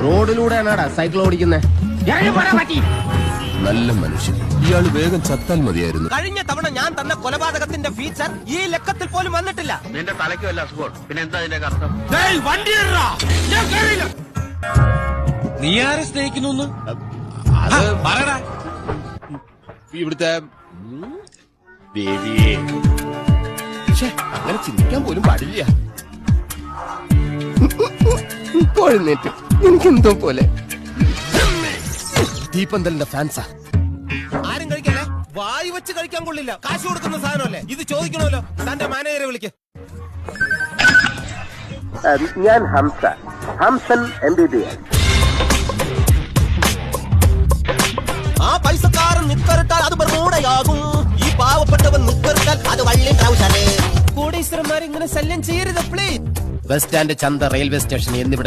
റോഡിലൂടെയാണാടാ cycle ഓടിക്കുന്നേ. നല്ല മനുഷ്യൻ. ഇയാൾ വേഗം ചത്താൽ മതിയായിരുന്നു. കഴിഞ്ഞ തവണ ഞാൻ തന്ന കൊലപാതകത്തിന്റെ ഫീച്ചർ ഈ ലക്കത്തിൽ പോലും വന്നിട്ടില്ല. നിന്റെ തലയ്ക്ക് വല്ല അസുഖം. പിന്നെ എന്താ അതിന്റെ അർത്ഥം? നീ ആരെ സ്നേഹിക്കുന്നു? ഇവിടുത്തെ ദേവിയെ അങ്ങനെ ചിന്തിക്കാൻ പോലും പാടില്ല. എഴുന്നേറ്റ് എനിക്കെന്തോ പോലെ. ദീപന്തലിന്റെ ഫാൻസാ. ആരും കഴിക്കല്ലേ? വായി വെച്ച് കഴിക്കാൻ കൊള്ളില്ല. കാശ് കൊടുക്കുന്ന സാധനമല്ലേ ഇത്? ചോദിക്കണമല്ലോ. തന്റെ മാനേജറെ വിളിക്ക്. ഞാൻ ഹംസൻ MBBS. ആ പൈസക്കാരൻ നിക്കറിട്ടാൽ അത് ബർമൂഡയാകും. ഈ പാവപ്പെട്ടവൻ നിക്കറിട്ടാൽ അത് വള്ളി ട്രൗസറ്. കോടീശ്വരന്മാർ ഇങ്ങനെ ശല്യം ചെയ്യരുത് പ്ലീസ്. ബസ് സ്റ്റാൻഡ്, ചന്ത, റെയിൽവേ സ്റ്റേഷൻ എന്നിവിടെ